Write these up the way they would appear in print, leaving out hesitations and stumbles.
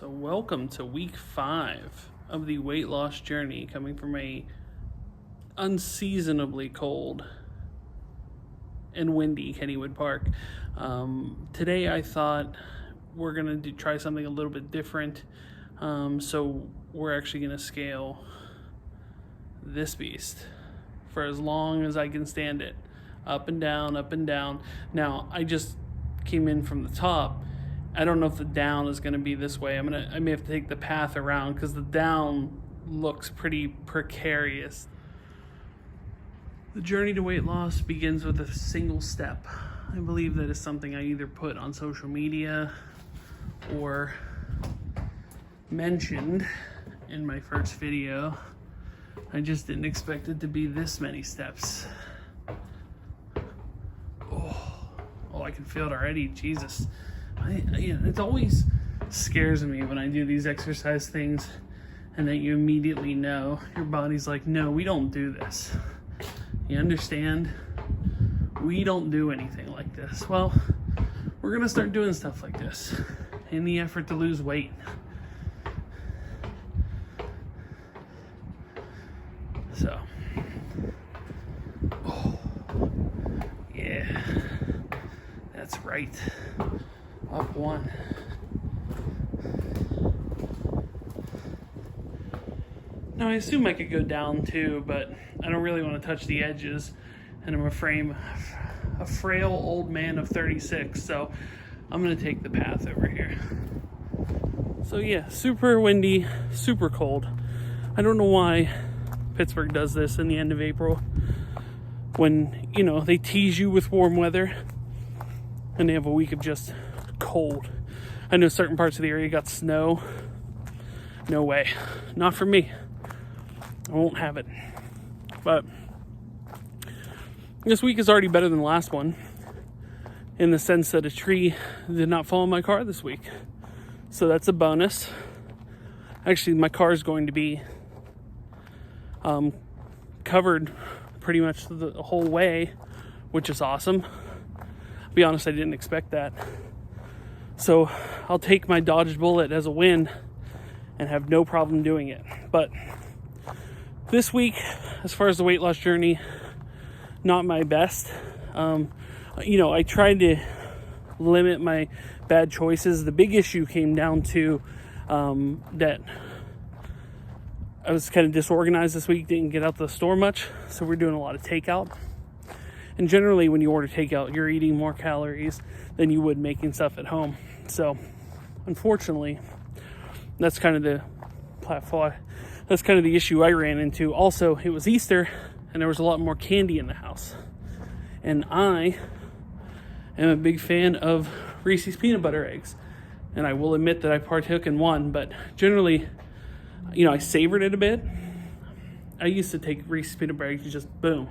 So welcome to week 5 of the weight loss journey, coming from a unseasonably cold and windy Kennywood Park. Today I thought we're gonna try something a little bit different. So we're actually gonna scale this beast for as long as I can stand it, up and down, up and down. Now I just came in from the top. I don't know if the down is going to be this way. I may have to take the path around because the down looks pretty precarious. The journey to weight loss begins with a single step. I believe that is something I either put on social media or mentioned in my first video. I just didn't expect it to be this many steps. Oh, I can feel it already. Jesus. It always scares me when I do these exercise things and that you immediately know, your body's like, no, we don't do this. You understand? We don't do anything like this. Well, we're gonna start doing stuff like this in the effort to lose weight. So, yeah, that's right. Up one. Now I assume I could go down too, but I don't really want to touch the edges, and I'm a frail old man of 36, so I'm gonna take the path over here. So yeah, super windy, super cold. I don't know why Pittsburgh does this in the end of April when, they tease you with warm weather and they have a week of just cold. I know certain parts of the area got snow. No way. Not for me. I won't have it. But this week is already better than the last one in the sense that a tree did not fall in my car this week. So that's a bonus. Actually, my car is going to be covered pretty much the whole way, which is awesome. I'll be honest, I didn't expect that. So I'll take my dodged bullet as a win and have no problem doing it. But this week, as far as the weight loss journey, not my best. I tried to limit my bad choices. The big issue came down to that I was kind of disorganized this week, didn't get out to the store much, so we're doing a lot of takeout. And generally, when you order takeout, you're eating more calories than you would making stuff at home. So, unfortunately, that's kind of the issue I ran into. Also, it was Easter, and there was a lot more candy in the house. And I am a big fan of Reese's peanut butter eggs. And I will admit that I partook in one, but generally, I savored it a bit. I used to take Reese's peanut butter eggs and just boom.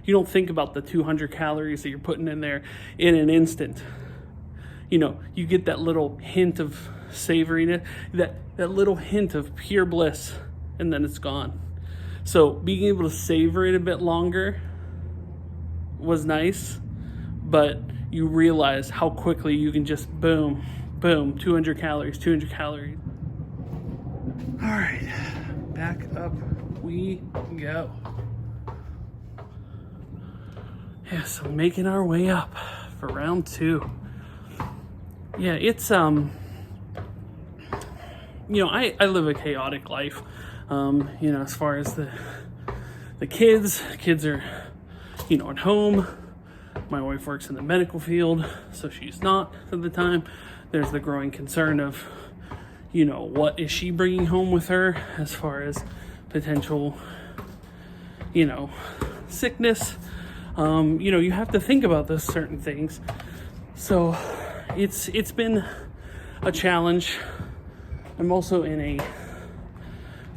You don't think about the 200 calories that you're putting in there in an instant. You get that little hint of savoriness, that little hint of pure bliss, and then it's gone. So being able to savor it a bit longer was nice, but you realize how quickly you can just boom, 200 calories. All right, back up we go. Yeah, so making our way up for round 2. Yeah, it's, I live a chaotic life, as far as the kids are, at home. My wife works in the medical field, so she's not at the time. There's the growing concern of, what is she bringing home with her as far as potential, sickness. You have to think about those certain things. So it's been a challenge. I'm also in a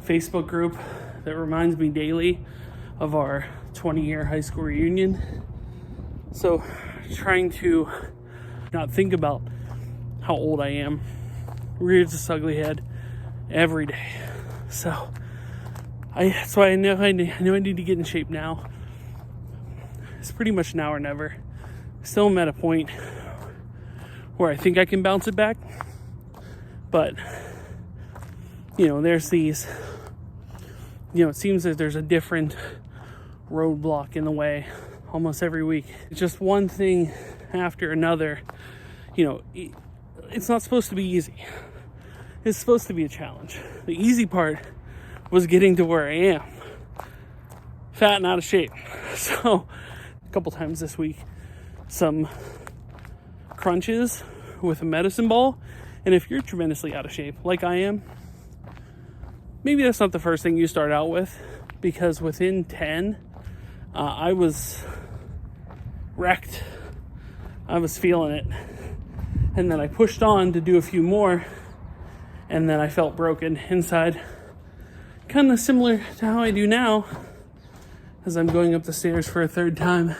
Facebook group that reminds me daily of our 20-year high school reunion. So trying to not think about how old I am rears its ugly head every day. So that's why I know I need to get in shape now. It's pretty much now or never. Still am at a point where I think I can bounce it back, But, there's these, it seems that there's a different roadblock in the way almost every week. It's just one thing after another. It's not supposed to be easy. It's supposed to be a challenge. The easy part was getting to where I am, fat and out of shape. So a couple times this week, some crunches with a medicine ball. And if you're tremendously out of shape like I am, maybe that's not the first thing you start out with, because within 10, I was wrecked. I was feeling it. And then I pushed on to do a few more, and then I felt broken inside. Kind of similar to how I do now as I'm going up the stairs for a third time.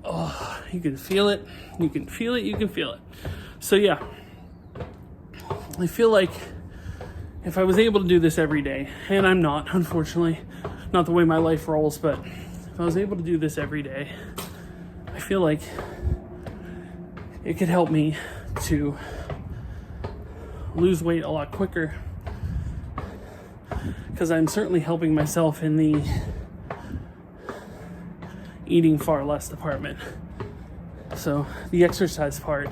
Oh, you can feel it. You can feel it. You can feel it. So yeah, I feel like if I was able to do this every day, and I'm not, unfortunately, not the way my life rolls, but if I was able to do this every day, I feel like it could help me to lose weight a lot quicker, because I'm certainly helping myself in the eating far less department. So the exercise part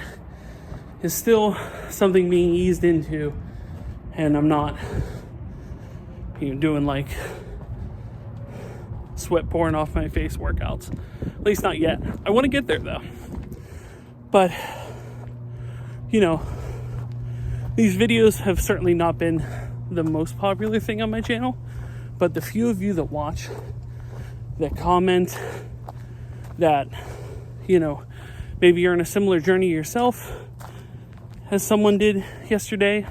is still something being eased into, and I'm not doing like sweat pouring off my face workouts, at least not yet. I want to get there though. But these videos have certainly not been the most popular thing on my channel, but the few of you that watch, that comment, that maybe you're on a similar journey yourself as someone did yesterday,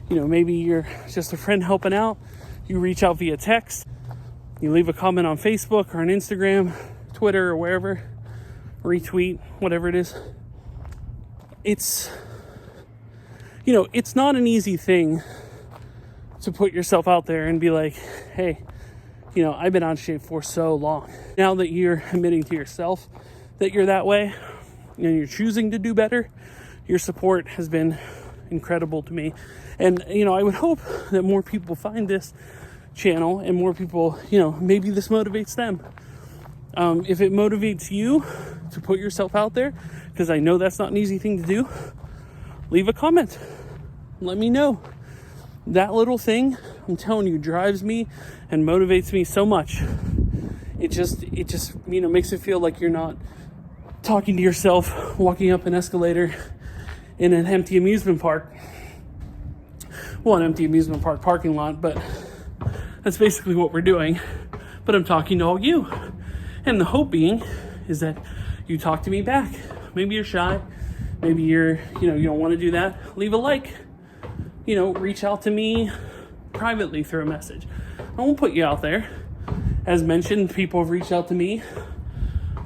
maybe you're just a friend helping out, you reach out via text, you leave a comment on Facebook or on Instagram, Twitter, or wherever, retweet, whatever it is. It's not an easy thing to put yourself out there and be like, hey, I've been out of shape for so long. Now that you're admitting to yourself that you're that way and you're choosing to do better, your support has been incredible to me. And, I would hope that more people find this channel and more people, maybe this motivates them. If it motivates you to put yourself out there, because I know that's not an easy thing to do, leave a comment. Let me know. That little thing, I'm telling you, drives me and motivates me so much. It just makes it feel like you're not talking to yourself walking up an escalator in an empty amusement park. Well, an empty amusement park parking lot, but that's basically what we're doing. But I'm talking to all you. And the hope being is that you talk to me back. Maybe you're shy. Maybe you don't want to do that. Leave a like. Reach out to me privately through a message. I won't put you out there. As mentioned, people have reached out to me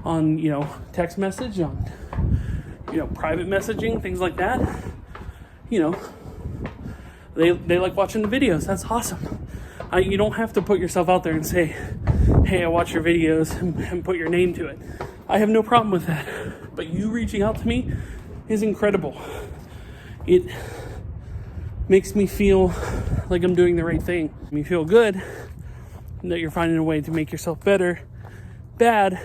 on, text message, on, private messaging, things like that. They like watching the videos. That's awesome. You don't have to put yourself out there and say, hey, I watch your videos and put your name to it. I have no problem with that. But you reaching out to me is incredible. It makes me feel like I'm doing the right thing. You feel good that you're finding a way to make yourself better. Bad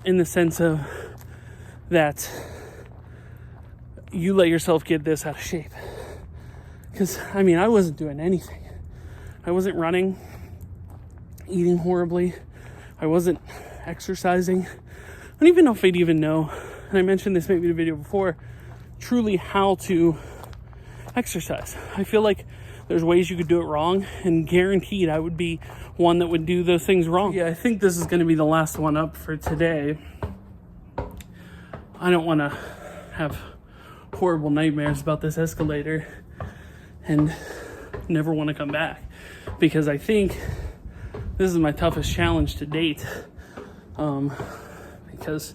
in the sense of that you let yourself get this out of shape. Because, I wasn't doing anything. I wasn't running, eating horribly. I wasn't exercising. I don't even know if I'd even know, and I mentioned this maybe in a video before, truly how to exercise. I feel like there's ways you could do it wrong, and guaranteed I would be one that would do those things wrong. Yeah, I think this is going to be the last one up for today. I don't want to have horrible nightmares about this escalator and never want to come back, because I think this is my toughest challenge to date, because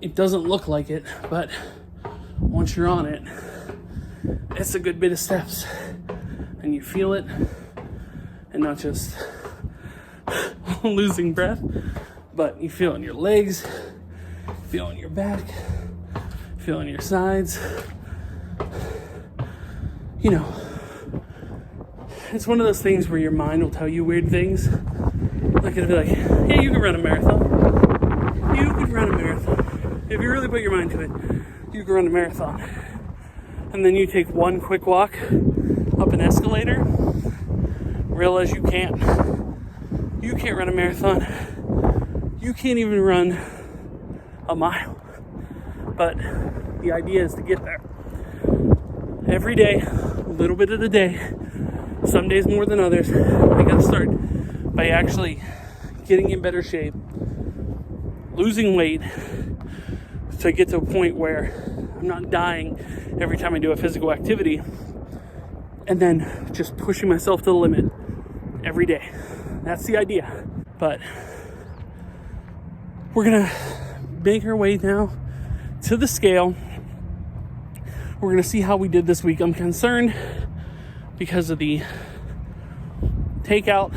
it doesn't look like it, but once you're on it, it's a good bit of steps, and you feel it, and not just losing breath, but you feel it in your legs, feel it in your back, feel it in your sides. you know, it's one of those things where your mind will tell you weird things. Like it'll be like, hey, you could run a marathon. You could run a marathon. If you really put your mind to it, you could run a marathon. And then you take one quick walk up an escalator, realize you can't. You can't run a marathon. You can't even run a mile. But the idea is to get there. Every day, a little bit of the day, some days more than others. I gotta start by actually getting in better shape, losing weight, to get to a point where I'm not dying every time I do a physical activity, and then just pushing myself to the limit every day. That's the idea. But we're gonna make our way now to the scale. We're gonna see how we did this week. I'm concerned because of the takeout,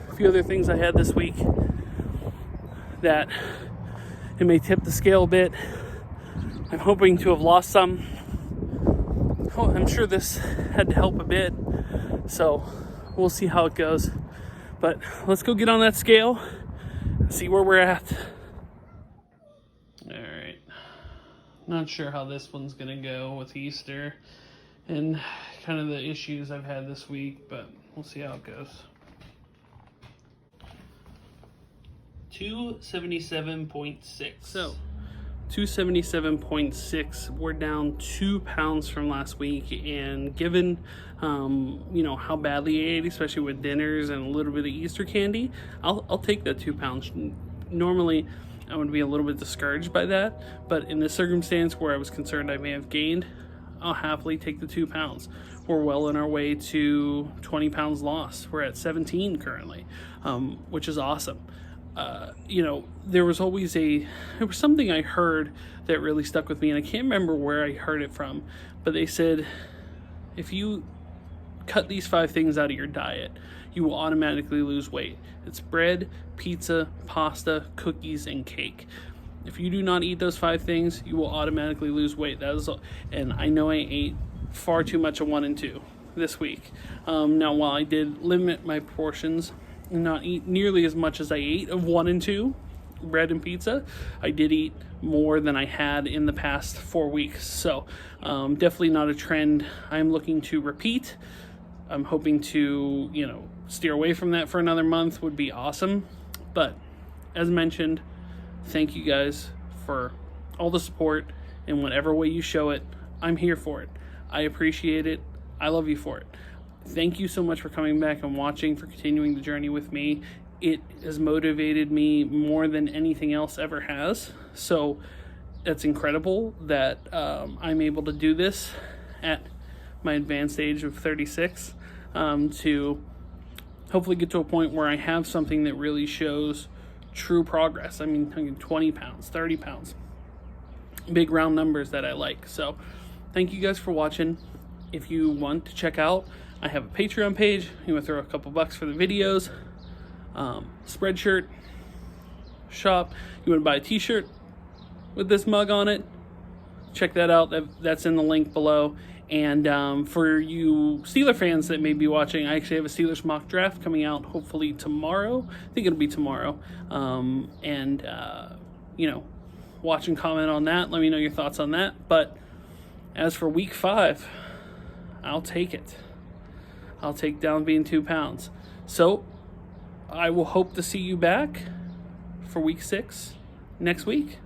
a few other things I had this week, that it may tip the scale a bit. I'm hoping to have lost some. Oh, I'm sure this had to help a bit, so we'll see how it goes. But let's go get on that scale and see where we're at. All right. Not sure how this one's gonna go with Easter and kind of the issues I've had this week, but we'll see how it goes. 277.6. So 277.6. We're down 2 pounds from last week, and given how badly I ate, especially with dinners and a little bit of Easter candy, I'll take that 2 pounds. Normally I would be a little bit discouraged by that, but in this circumstance where I was concerned I may have gained, I'll happily take the 2 pounds. We're well on our way to 20 pounds lost. We're at 17 currently, which is awesome. There was something I heard that really stuck with me, and I can't remember where I heard it from, but they said, if you cut these 5 things out of your diet, you will automatically lose weight. It's bread, pizza, pasta, cookies, and cake. If you do not eat those 5 things, you will automatically lose weight. And I know I ate far too much of 1 and 2 this week. Now, while I did limit my portions and not eat nearly as much as I ate of 1 and 2, bread and pizza, I did eat more than I had in the past 4 weeks. So definitely not a trend I'm looking to repeat. I'm hoping to, steer away from that for another month would be awesome. But as mentioned, thank you guys for all the support in whatever way you show it. I'm here for it. I appreciate it. I love you for it. Thank you so much for coming back and watching, for continuing the journey with me. It has motivated me more than anything else ever has. So that's incredible that I'm able to do this at my advanced age of 36, to hopefully get to a point where I have something that really shows true progress. I mean, 20 pounds, 30 pounds, big round numbers that I like. So thank you guys for watching. If you want to check out, I have a Patreon page. You want to throw a couple bucks for the videos, Spreadshirt shop. You want to buy a t-shirt with this mug on it, check that out. That's in the link below. And for you Steeler fans that may be watching, I actually have a Steelers mock draft coming out hopefully tomorrow. I think it'll be tomorrow. Watch and comment on that. Let me know your thoughts on that. But as for week 5, I'll take it. I'll take down being 2 pounds. So I will hope to see you back for week 6 next week.